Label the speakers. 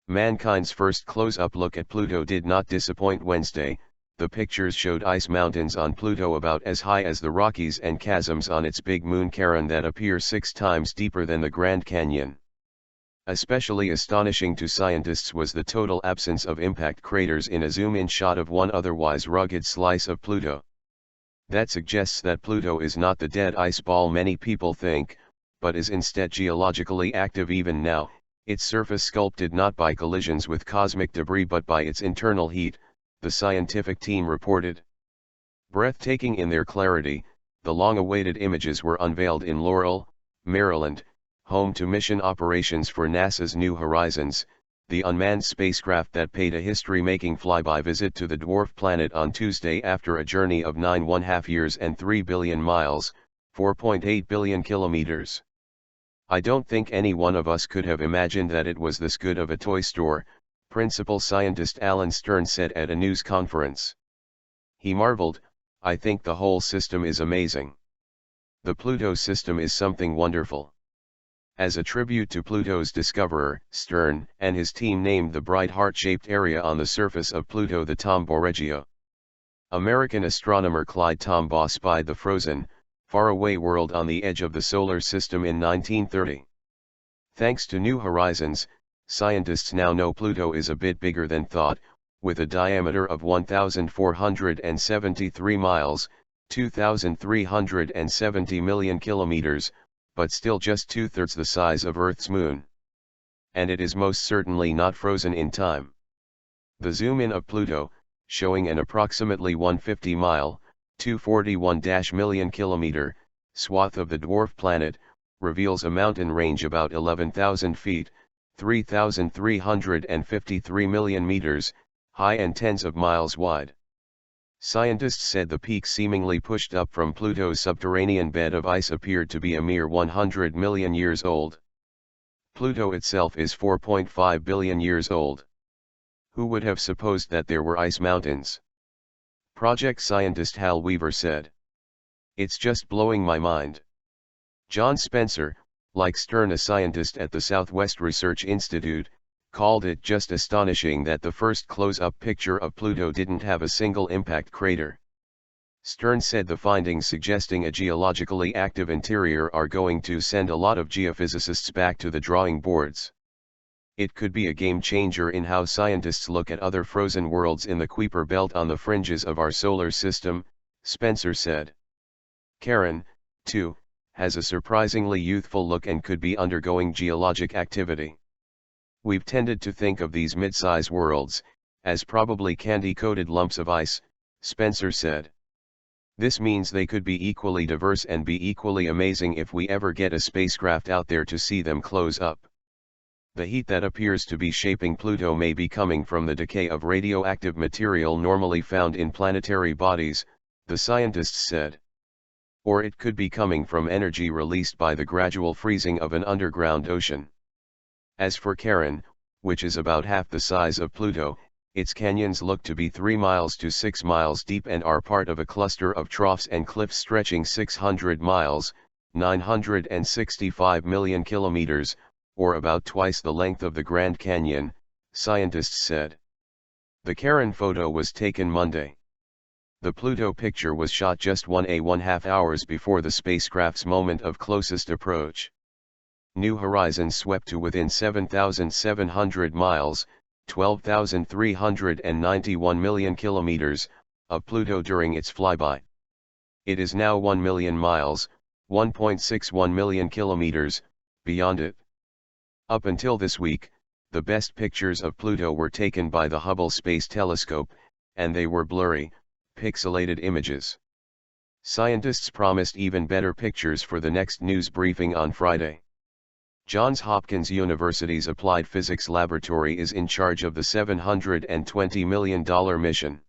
Speaker 1: Mankind's first close-up look at Pluto did not disappoint Wednesday. The pictures showed ice mountains on Pluto about as high as the Rockies and chasms on its big moon Charon that appear 6 times deeper than the Grand Canyon. Especially astonishing to scientists was the total absence of impact craters in a zoom-in shot of one otherwise rugged slice of Pluto. That suggests that Pluto is not the dead ice ball many people think, but is instead geologically active even now, its surface sculpted not by collisions with cosmic debris but by its internal heat, the scientific team reported. Breathtaking in their clarity, the long-awaited images were unveiled in Laurel, Maryland, home to mission operations for NASA's New Horizons, the unmanned spacecraft that paid a history-making flyby visit to the dwarf planet on Tuesday after a journey of 9.5 years and 3 billion miles, 4.8 billion kilometers. I don't think any one of us could have imagined that it was this good of a toy store, principal scientist Alan Stern said at a news conference. He marveled, "I think the whole system is amazing. The Pluto system is something wonderful." As a tribute to Pluto's discoverer, Stern and his team named the bright heart-shaped area on the surface of Pluto the Tombaugh Regio. American astronomer Clyde Tombaugh spied the frozen, faraway world on the edge of the solar system in 1930. Thanks to New Horizons, scientists now know Pluto is a bit bigger than thought, with a diameter of 1,473 miles, 2,370 million kilometers, but still just 2/3 the size of Earth's moon. And it is most certainly not frozen in time. The zoom-in of Pluto, showing an approximately 150-mile, 241 million kilometer, swath of the dwarf planet, reveals a mountain range about 11,000 feet, 3,353 million meters, high and tens of miles wide. Scientists said the peak seemingly pushed up from Pluto's subterranean bed of ice appeared to be a mere 100 million years old. Pluto itself is 4.5 billion years old. Who would have supposed that there were ice mountains? Project scientist Hal Weaver said. It's just blowing my mind. John Spencer, like Stern, a scientist at the Southwest Research Institute, called it just astonishing that the first close-up picture of Pluto didn't have a single impact crater. Stern said the findings suggesting a geologically active interior are going to send a lot of geophysicists back to the drawing boards. It could be a game-changer in how scientists look at other frozen worlds in the Kuiper belt on the fringes of our solar system, Spencer said. Charon, too, has a surprisingly youthful look and could be undergoing geologic activity. We've tended to think of these mid-size worlds as probably candy-coated lumps of ice, Spencer said. This means they could be equally diverse and be equally amazing if we ever get a spacecraft out there to see them close up. The heat that appears to be shaping Pluto may be coming from the decay of radioactive material normally found in planetary bodies, the scientists said. Or it could be coming from energy released by the gradual freezing of an underground ocean. As for Charon, which is about half the size of Pluto, its canyons look to be 3 miles to 6 miles deep and are part of a cluster of troughs and cliffs stretching 600 miles, 965 million kilometers, or about twice the length of the Grand Canyon, scientists said. The Charon photo was taken Monday. The Pluto picture was shot just 1.5 hours before the spacecraft's moment of closest approach. New Horizons swept to within 7,700 miles, 12,391 million kilometers, of Pluto during its flyby. It is now 1 million miles, 1.61 million kilometers, beyond it. Up until this week, the best pictures of Pluto were taken by the Hubble Space Telescope, and they were blurry, pixelated images. Scientists promised even better pictures for the next news briefing on Friday. Johns Hopkins University's Applied Physics Laboratory is in charge of the $720 million mission.